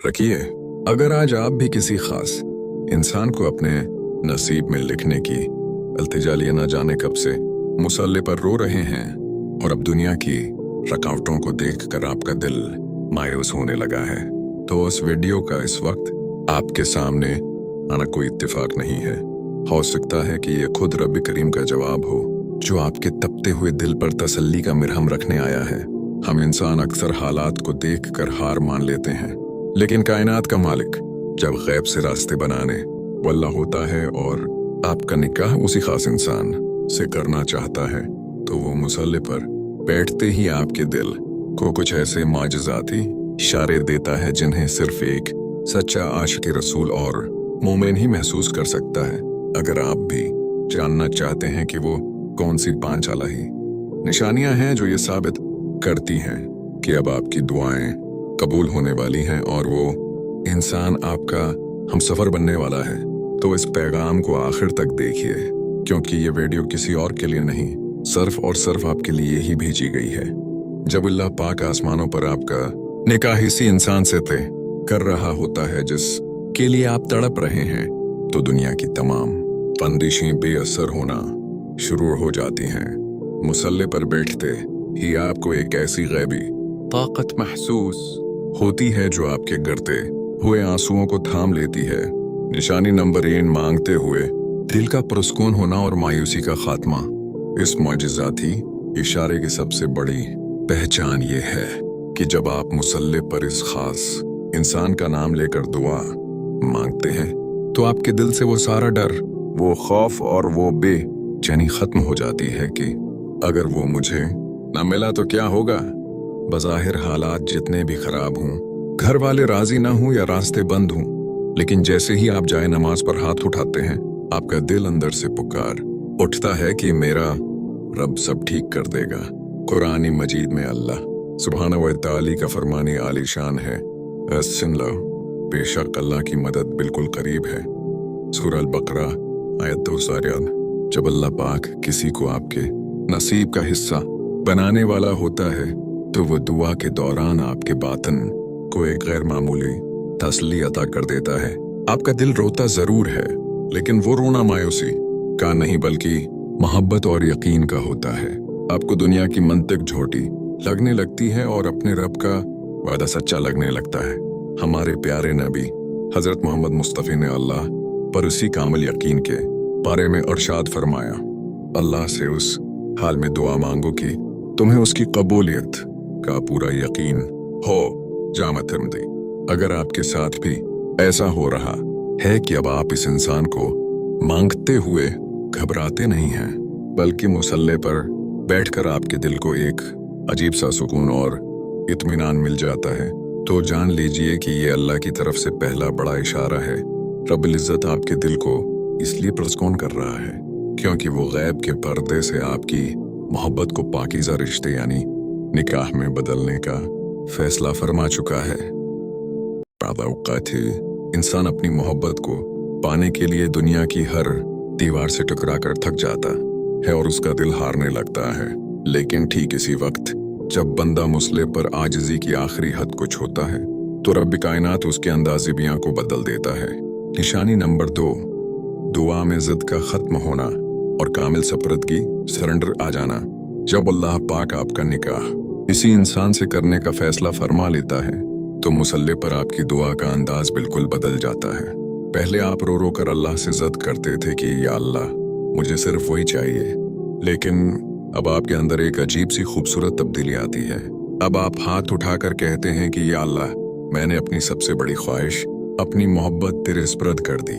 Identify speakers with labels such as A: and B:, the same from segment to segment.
A: रखिए। अगर आज आप भी किसी खास इंसान को अपने नसीब में लिखने की अल्तिजा लिए न जाने कब से मुसल्ले पर रो रहे हैं और अब दुनिया की रकावटों को देखकर आपका दिल मायूस होने लगा है, तो उस वीडियो का इस वक्त आपके सामने आना कोई इत्तेफाक नहीं है। हो सकता है कि ये खुद रब करीम का जवाब हो, जो आपके तपते हुए दिल पर तसल्ली का मिरहम रखने आया है। हम इंसान अक्सर हालात को देखकर हार मान लेते हैं, लेकिन कायनात का मालिक जब गैब से रास्ते बनाने वाला होता है और आपका निकाह उसी खास इंसान से करना चाहता है, तो वो मुसल्ले पर बैठते ही आपके दिल को कुछ ऐसे माजज़ाती इशारे देता है जिन्हें सिर्फ एक सच्चा आशिक रसूल और मोमिन ही महसूस कर सकता है। अगर आप भी जानना चाहते हैं कि वो कौन सी पांच आलाही निशानियां हैं जो ये साबित करती हैं कि अब आपकी दुआएं कबूल होने वाली हैं और वो इंसान आपका हमसफर बनने वाला है, तो इस पैगाम को आखिर तक देखिए, क्योंकि ये वीडियो किसी और के लिए नहीं, सिर्फ और सिर्फ आपके लिए ही भेजी गई है। जब अल्लाह पाक आसमानों पर आपका निकाह इसी इंसान से तय कर रहा होता है जिसके लिए आप तड़प रहे हैं, तो दुनिया की तमाम बंदिशें बेअसर होना शुरू हो जाती हैं। मुसल्ले पर बैठते ही आपको एक ऐसी गैबी ताकत महसूस होती है जो आपके गिरते हुए आंसुओं को थाम लेती है। निशानी नंबर 1, मांगते हुए दिल का पुरस्कून होना और मायूसी का खात्मा। इस मौजिज़ाती इशारे की सबसे बड़ी पहचान ये है कि जब आप मुसल्ले पर इस खास इंसान का नाम लेकर दुआ मांगते हैं, तो आपके दिल से वो सारा डर, वो खौफ और वो बेचैनी खत्म हो जाती है कि अगर वो मुझे न मिला तो क्या होगा। बज़ाहिर हालात जितने भी खराब हों, घर वाले राजी ना हों या रास्ते बंद हों, लेकिन जैसे ही आप जाए नमाज पर हाथ उठाते हैं, आपका दिल अंदर से पुकार उठता है कि मेरा रब सब ठीक कर देगा। कुरान मजीद में अल्लाह सुब्हानहू व तआला का फरमानी आलीशान है, सुन लो, बेशक अल्लाह की मदद बिल्कुल करीब है। सूरह अल-बकरा आयत 2 जब अल्लाह पाक किसी को आपके नसीब का हिस्सा बनाने वाला होता है, तो वो दुआ के दौरान आपके बातन को एक गैर मामूली तसल्ली अता कर देता है। आपका दिल रोता जरूर है, लेकिन वो रोना मायूसी का नहीं बल्कि मोहब्बत और यकीन का होता है। आपको दुनिया की मंतिक झोटी लगने लगती है और अपने रब का वादा सच्चा लगने लगता है। हमारे प्यारे नबी हजरत मोहम्मद मुस्तफ़ी ने अल्लाह पर उसी कामिल यकीन के बारे में इरशाद फरमाया, अल्लाह से उस हाल में दुआ मांगो कि तुम्हें उसकी कबूलियत का पूरा यकीन हो। जामा तिर्मिज़ी। अगर आपके साथ भी ऐसा हो रहा है कि अब आप इस इंसान को मांगते हुए घबराते नहीं हैं, बल्कि मुसल्ले पर बैठकर आपके दिल को एक अजीब सा सुकून और इत्मीनान मिल जाता है, तो जान लीजिए कि ये अल्लाह की तरफ से पहला बड़ा इशारा है। रब्बुल इज़्ज़त आपके दिल को इसलिए पुरस्कून कर रहा है क्योंकि वो गैब के पर्दे से आपकी मोहब्बत को पाकीज़ा रिश्ते यानी निकाह में बदलने का फैसला फरमा चुका है। बाद औक़ात इंसान अपनी मोहब्बत को पाने के लिए दुनिया की हर दीवार से टकरा कर थक जाता है और उसका दिल हारने लगता है, लेकिन ठीक इसी वक्त जब बंदा मुसल्ले पर आजिज़ी की आखिरी हद को छूता है, तो रब कायनात उसके अंदाज़िबियाँ को बदल देता है। निशानी नंबर 2, दुआ में ज़िद का ख़त्म होना और कामिल सपरदगी सरेंडर आ जाना। जब अल्लाह पाक आपका निकाह इसी इंसान से करने का फैसला फरमा लेता है, तो मुसल्ले पर आपकी दुआ का अंदाज बिल्कुल बदल जाता है। पहले आप रो रो कर अल्लाह से ज़िद करते थे कि या अल्लाह मुझे सिर्फ वही चाहिए, लेकिन अब आपके अंदर एक अजीब सी खूबसूरत तब्दीली आती है। अब आप हाथ उठाकर कहते हैं कि या अल्लाह, मैंने अपनी सबसे बड़ी ख्वाहिश, अपनी मोहब्बत तेरे स्पर्द कर दी,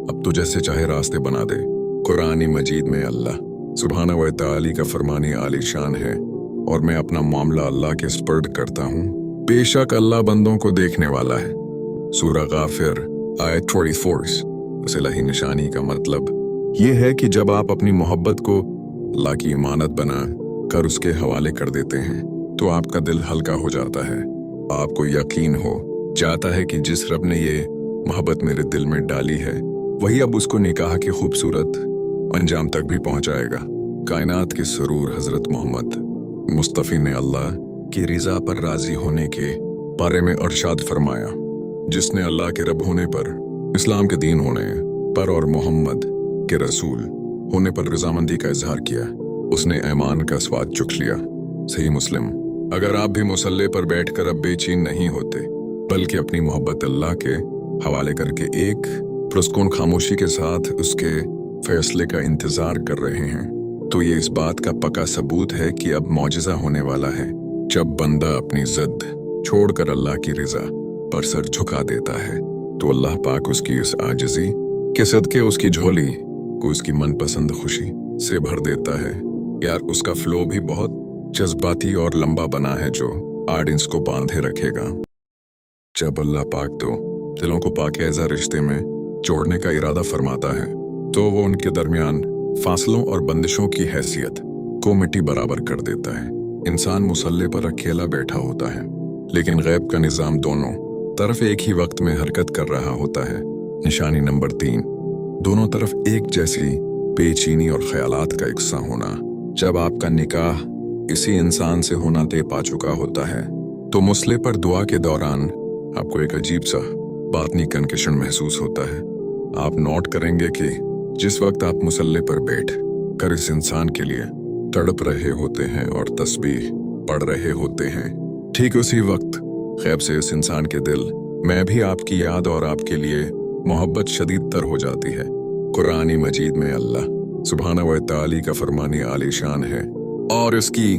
A: अब तो जैसे चाहे रास्ते बना दे। कुरान मजीद में अल्लाह सुब्हानहू व तआला का फरमानी आलीशान है, और मैं अपना मामला अल्लाह के स्पर्द करता हूँ, बेशक अल्लाह बंदों को देखने वाला है। सूरह गाफिर आयत 24। इलाही निशानी का मतलब ये है कि जब आप अपनी मोहब्बत को अल्लाह की इमानत बना कर उसके हवाले कर देते हैं, तो आपका दिल हल्का हो जाता है। आपको यकीन हो जाता है कि जिस रब ने ये मोहब्बत मेरे दिल में डाली है, वही अब उसको निकाह के खूबसूरत अंजाम तक भी पहुंचाएगा। कायनात के सरूर हजरत मोहम्मद मुस्तफ़ी ने अल्लाह की रिज़ा पर राजी होने के बारे में इरशाद फरमाया, जिसने अल्लाह के रब होने पर, इस्लाम के दीन होने पर और मोहम्मद के रसूल होने पर रजामंदी का इजहार किया, उसने ईमान का स्वाद चख लिया। सही मुस्लिम। अगर आप भी मुसल्ले पर बैठकर अब बेचैन नहीं होते, बल्कि अपनी मोहब्बत अल्लाह के हवाले करके एक पुरस्कून खामोशी के साथ उसके फैसले का इंतजार कर रहे हैं, तो ये इस बात का पक्का सबूत है कि अब मौजिज़ा होने वाला है, जब बंदा अपनी जिद छोड़कर अल्लाह की रिजा पर सर झुका देता है, तो अल्लाह पाक उसकी इस आजिज़ी के सदके उसकी झोली को उसकी मनपसंद खुशी से भर देता है। यार, उसका फ्लो भी बहुत जज्बाती और लंबा बना है, जो ऑडियंस को बांधे रखेगा। जब अल्लाह पाक तो दिलों को पाकीज़ा रिश्ते में जोड़ने का इरादा फरमाता है, तो वो उनके दरमियान फासलों और बंदिशों की हैसियत को मिट्टी बराबर कर देता है। इंसान मुसल्ले पर अकेला बैठा होता है, लेकिन गैब का निज़ाम दोनों तरफ एक ही वक्त में हरकत कर रहा होता है। निशानी नंबर 3, दोनों तरफ एक जैसी बेचैनी और ख्यालात का इकसा होना। जब आपका निकाह इसी इंसान से होना तय पा चुका होता है, तो मुसल्ले पर दुआ के दौरान आपको एक अजीब सा बातनी कन्फेशन महसूस होता है। आप नोट करेंगे कि जिस वक्त आप मुसल्ले पर बैठ कर इस इंसान के लिए तड़प रहे होते हैं और तस्बीह पढ़ रहे होते हैं, ठीक उसी वक्त गैब से इस इंसान के दिल में भी आपकी याद और आपके लिए मोहब्बत शदीद तर हो जाती है। कुरानी मजीद में अल्लाह सुब्हाना व तआला का फरमानी आलीशान है, और इसकी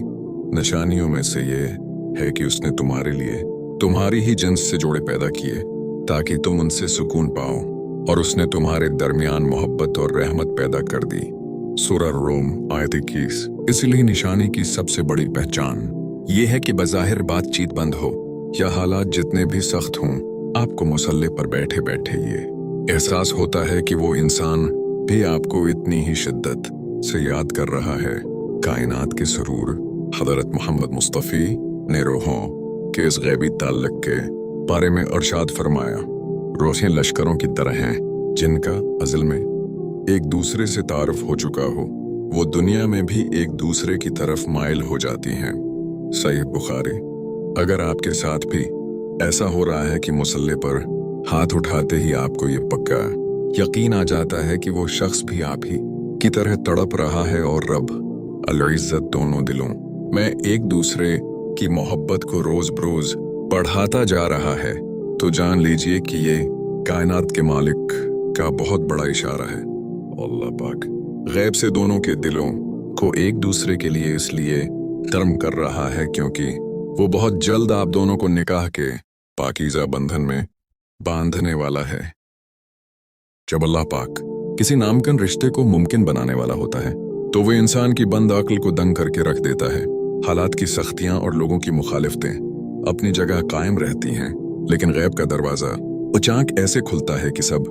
A: निशानियों में से ये है कि उसने तुम्हारे लिए तुम्हारी ही जिन्स से जोड़े पैदा किए ताकि तुम उनसे सुकून पाओ, और उसने तुम्हारे दरमियान मोहब्बत और रहमत पैदा कर दी। सूरा रूम आयत 21। इसलिए निशानी की सबसे बड़ी पहचान ये है कि बज़ाहिर बातचीत बंद हो या हालात जितने भी सख्त हों, आपको मुसल्ले पर बैठे बैठे ये एहसास होता है कि वो इंसान भी आपको इतनी ही शिद्दत से याद कर रहा है। कायनात के सरूर हज़रत मोहम्मद मुस्तफ़ी ने रूहों के इस गैबी ताल्लुक़ के बारे में इरशाद फरमाया, रोज़ें लश्करों की तरह हैं जिनका अज़ल में एक दूसरे से तारुफ हो चुका हो, वो दुनिया में भी एक दूसरे की तरफ माइल हो जाती हैं। सही बुखारी। अगर आपके साथ भी ऐसा हो रहा है कि मुसल्ले पर हाथ उठाते ही आपको ये पक्का यकीन आ जाता है कि वो शख्स भी आप ही की तरह तड़प रहा है और रब अल इज़्ज़त दोनों दिलों में एक दूसरे की मोहब्बत को रोज बरोज बढ़ाता जा रहा है, तो जान लीजिए कि ये कायनात के मालिक का बहुत बड़ा इशारा है। अल्लाह पाक गैब से दोनों के दिलों को एक दूसरे के लिए इसलिए गर्म कर रहा है क्योंकि वो बहुत जल्द आप दोनों को निकाह के पाकीज़ा बंधन में बांधने वाला है। जब अल्लाह पाक किसी नामुमकिन रिश्ते को मुमकिन बनाने वाला होता है, तो वो इंसान की बंद अक्ल को दंग करके रख देता है। हालात की सख्तियां और लोगों की मुखालिफतें अपनी जगह कायम रहती हैं, लेकिन गैब का दरवाजा अचानक ऐसे खुलता है कि सब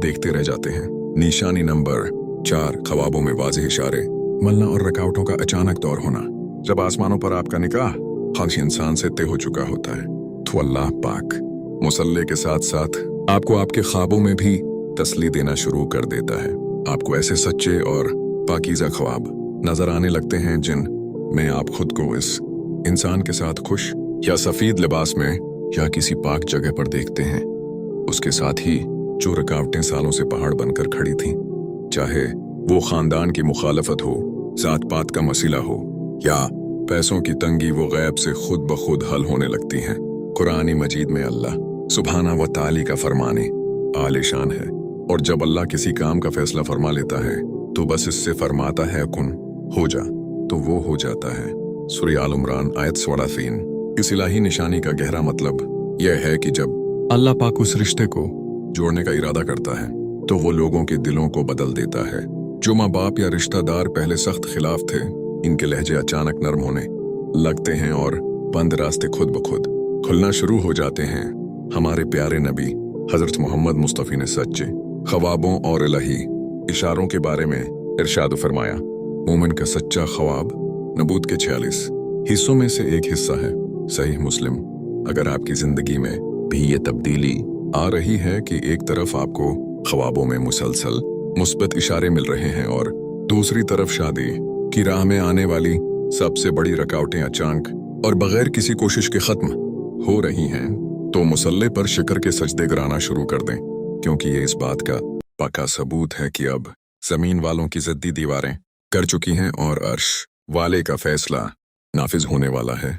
A: देखते रह जाते हैं। निशानी नंबर 4, ख्वाबों में वाज़ेह इशारे, मलना और रुकावटों का अचानक दौर होना। जब आसमानों पर आपका निकाह खास इंसान से तय हो चुका होता है, तो अल्लाह पाक मुसल्ले के साथ साथ आपको आपके ख्वाबों में भी तसल्ली देना शुरू कर देता है। आपको ऐसे सच्चे और पाकीज़ा ख्वाब नजर आने लगते हैं जिन में आप खुद को इस इंसान के साथ खुश या सफेद लिबास में या किसी पाक जगह पर देखते हैं। उसके साथ ही जो रुकावटें सालों से पहाड़ बनकर खड़ी थीं, चाहे वो खानदान की मुखालफत हो, जात पात का मसला हो या पैसों की तंगी, वो गैब से खुद ब खुद हल होने लगती हैं। कुरानी मजीद में अल्लाह सुब्हाना व तआला का फरमाने आलिशान है, और जब अल्लाह किसी काम का फैसला फरमा लेता है तो बस इससे फरमाता है कुन हो जा, तो वो हो जाता है। सूरह आल इमरान आयत 3। इस इलाही निशानी का गहरा मतलब यह है कि जब अल्लाह पाक उस रिश्ते को जोड़ने का इरादा करता है, तो वो लोगों के दिलों को बदल देता है। जो माँ बाप या रिश्तेदार पहले सख्त खिलाफ थे, इनके लहजे अचानक नरम होने लगते हैं और बंद रास्ते खुद ब खुद खुलना शुरू हो जाते हैं। हमारे प्यारे नबी हजरत मोहम्मद मुस्तफ़ी ने सच्चे ख्वाबों और इलाही इशारों के बारे में इरशाद फरमाया, मोमिन का सच्चा ख्वाब नबूत के 46 हिस्सों में से एक हिस्सा है। सही मुस्लिम। अगर आपकी जिंदगी में भी ये तब्दीली आ रही है कि एक तरफ आपको ख्वाबों में मुसलसल मुस्बत इशारे मिल रहे हैं और दूसरी तरफ शादी की राह में आने वाली सबसे बड़ी रुकावटें अचानक और बगैर किसी कोशिश के खत्म हो रही हैं, तो मुसल्ले पर शिकर के सजदे गिराना शुरू कर दें, क्योंकि ये इस बात का पक्का सबूत है कि अब जमीन वालों की ज़द्दी दीवारें कर चुकी हैं और अर्श वाले का फैसला नाफिज होने वाला है।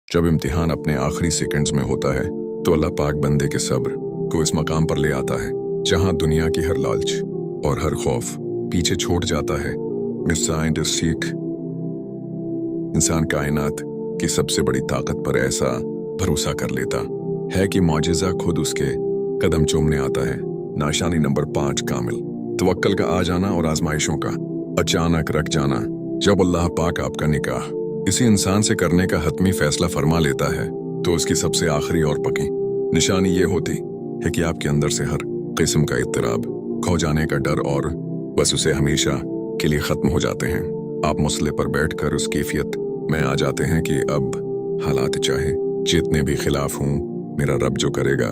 A: जब इम्तिहान अपने आखिरी सेकंड्स में होता है तो अल्लाह पाक बंदे के सब्र को इस मकाम पर ले आता है जहां दुनिया की हर लालच और हर खौफ पीछे छोड़ जाता है। साइंटिस्ट सीख इंसान कायनात की सबसे बड़ी ताकत पर ऐसा भरोसा कर लेता है कि मौजिज़ा खुद उसके कदम चूमने आता है। निशानी नंबर 5, कामिल तवक्कल का आ जाना और आजमाइशों का अचानक रख जाना। जब अल्लाह पाक आपका निकाह किसी इंसान से करने का हतमी फैसला फरमा लेता है तो उसकी सबसे आखिरी और पक्की निशानी ये होती है कि आपके अंदर से हर किस्म का इत्तराब, खो जाने का डर और बस उसे हमेशा के लिए खत्म हो जाते हैं। आप मुसल्ले पर बैठकर उस कैफियत में आ जाते हैं कि अब हालात चाहे जितने भी खिलाफ हों, मेरा रब जो करेगा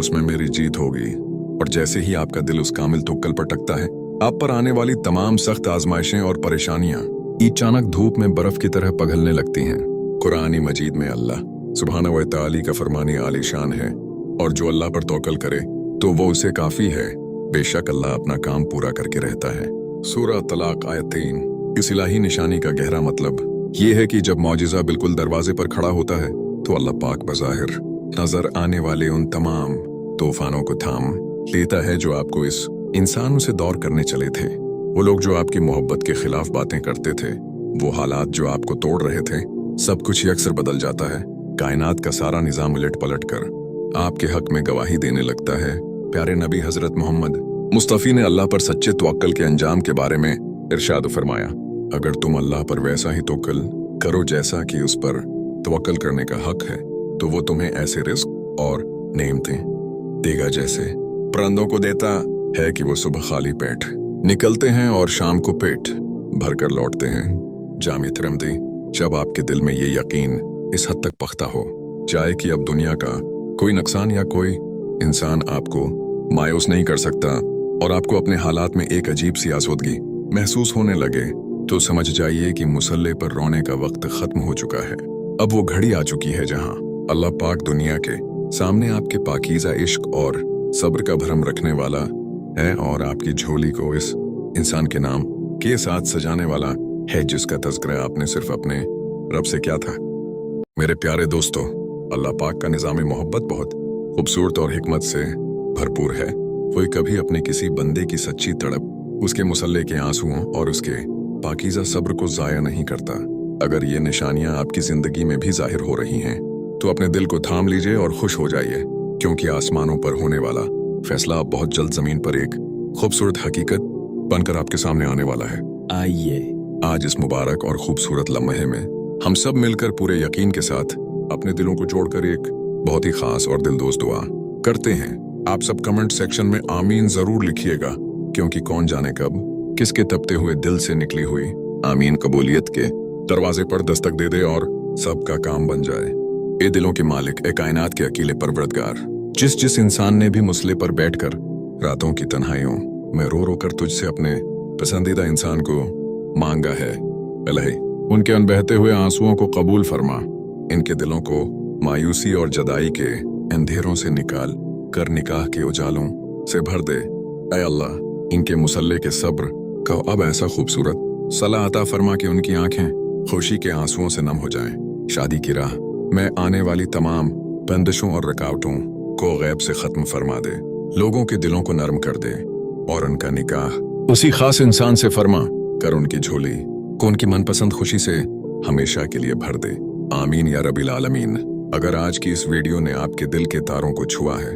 A: उसमें मेरी जीत होगी। और जैसे ही आपका दिल उस कामिल तवक्कुल पर टकता है, आप पर आने वाली तमाम सख्त आजमाइशें और परेशानियां अचानक धूप में बर्फ की तरह पिघलने लगती हैं। कुरानी मजीद में अल्लाह सुब्हाना व तआला का फरमानी आलीशान है, और जो अल्लाह पर तवक्कुल करे तो वो उसे काफी है। बेशक अल्लाह अपना काम पूरा करके रहता है। सूरह तलाक आयत 3। इस इलाही निशानी का गहरा मतलब ये है कि जब मौजिज़ा बिल्कुल दरवाजे पर खड़ा होता है तो अल्लाह पाक बज़ाहिर नजर आने वाले उन तमाम तूफानों को थाम लेता है जो आपको इस इंसानों से दौर करने चले थे। वो लोग जो आपकी मोहब्बत के खिलाफ बातें करते थे, वो हालात जो आपको तोड़ रहे थे, सब कुछ ही अक्सर बदल जाता है। कायनात का सारा निजाम उलट पलट कर आपके हक में गवाही देने लगता है। प्यारे नबी हजरत मोहम्मद मुस्तफ़ी ने अल्लाह पर सच्चे तवक्कुल के अंजाम के बारे में इरशाद फरमाया, अगर तुम अल्लाह पर वैसा ही तवक्कुल करो जैसा कि उस पर तवक्कुल करने का हक है, तो वो तुम्हें ऐसे रिस्क और नेमतें देगा जैसे परिंदों को देता है कि वो सुबह खाली पेट निकलते हैं और शाम को पेट भरकर लौटते हैं। जामी तिरमिज़ी। जब आपके दिल में ये यकीन इस हद तक पख्ता हो जाए कि अब दुनिया का कोई नुकसान या कोई इंसान आपको मायूस नहीं कर सकता और आपको अपने हालात में एक अजीब सी आसूदगी महसूस होने लगे, तो समझ जाइए कि मुसल्ले पर रोने का वक्त खत्म हो चुका है। अब वो घड़ी आ चुकी है जहां अल्लाह पाक दुनिया के सामने आपके पाकीज़ा इश्क और सब्र का भरम रखने वाला है और आपकी झोली को इस इंसान के नाम के साथ सजाने वाला है जिसका तज़किरा आपने सिर्फ अपने रब से किया था। मेरे प्यारे दोस्तों, अल्लाह पाक का निज़ाम मोहब्बत बहुत खूबसूरत और हिकमत से भरपूर है। कोई कभी अपने किसी बंदे की सच्ची तड़प, उसके मुसल्ले के आंसुओं और उसके पाकीज़ा सब्र को ज़ाया नहीं करता। अगर ये निशानियां आपकी ज़िंदगी में भी जाहिर हो रही हैं तो अपने दिल को थाम लीजिए और खुश हो जाइए, क्योंकि आसमानों पर होने वाला फैसला बहुत जल्द ज़मीन पर एक खूबसूरत हकीकत बनकर आपके सामने आने वाला है। आइए आज इस मुबारक और खूबसूरत लम्हे में हम सब मिलकर पूरे यकीन के साथ अपने दिलों को जोड़कर एक बहुत ही खास और दिलदोज़ दुआ करते हैं। आप सब कमेंट सेक्शन में आमीन जरूर लिखिएगा, क्योंकि कौन जाने कब किसके तपते हुए दिल से निकली हुई आमीन कबूलियत के दरवाजे पर दस्तक दे दे और सबका काम बन जाए। ए दिलों के मालिक, ए कायनात के अकेले परवरदिगार, जिस इंसान ने भी मुसल्ले पर बैठकर रातों की तन्हाइयों में रो रो कर तुझसे अपने पसंदीदा इंसान को मांगा है, इलाही उनके उन बहते हुए आंसुओं को कबूल फरमा। इनके दिलों को मायूसी और जदाई के अंधेरों से निकाल कर निकाह के उजालों से भर दे। ऐ अल्लाह, इनके मुसल्ले के सब्र को अब ऐसा खूबसूरत सलाह अता फरमा कि उनकी आंखें खुशी के आंसुओं से नम हो जाएं। शादी की राह में आने वाली तमाम बंदिशों और रुकावटों को गैब से खत्म फरमा दे, लोगों के दिलों को नरम कर दे और उनका निकाह उसी खास इंसान से फरमा कर उनकी झोली को उनकी मनपसंद खुशी से हमेशा के लिए भर दे। आमीन या रब्बिल आलमीन। अगर आज की इस वीडियो ने आपके दिल के तारों को छुआ है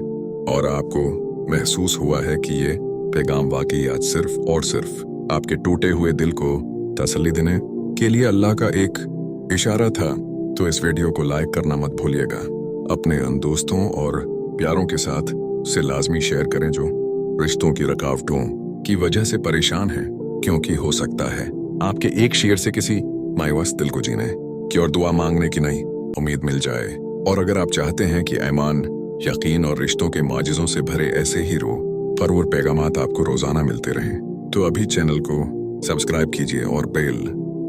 A: और आपको महसूस हुआ है कि ये पैगाम वाकई आज सिर्फ और सिर्फ आपके टूटे हुए दिल को तसल्ली देने के लिए अल्लाह का एक इशारा था, तो इस वीडियो को लाइक करना मत भूलिएगा। अपने उन दोस्तों और प्यारों के साथ उसे लाजमी शेयर करें जो रिश्तों की रुकावटों की वजह से परेशान हैं, क्योंकि हो सकता है आपके एक शेयर से किसी मायूस दिल को जीने की और दुआ मांगने की नई उम्मीद मिल जाए। और अगर आप चाहते हैं कि ईमान, यकीन और रिश्तों के माजिज़ों से भरे ऐसे ही परवर पैगामात आपको रोजाना मिलते रहें, तो अभी चैनल को सब्सक्राइब कीजिए और बेल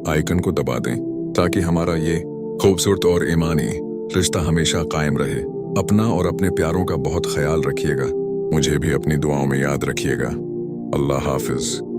A: आइकन को दबा दें, ताकि हमारा ये खूबसूरत और ईमानी रिश्ता हमेशा कायम रहे। अपना और अपने प्यारों का बहुत ख्याल रखिएगा। मुझे भी अपनी दुआओं में याद रखिएगा। अल्लाह हाफिज।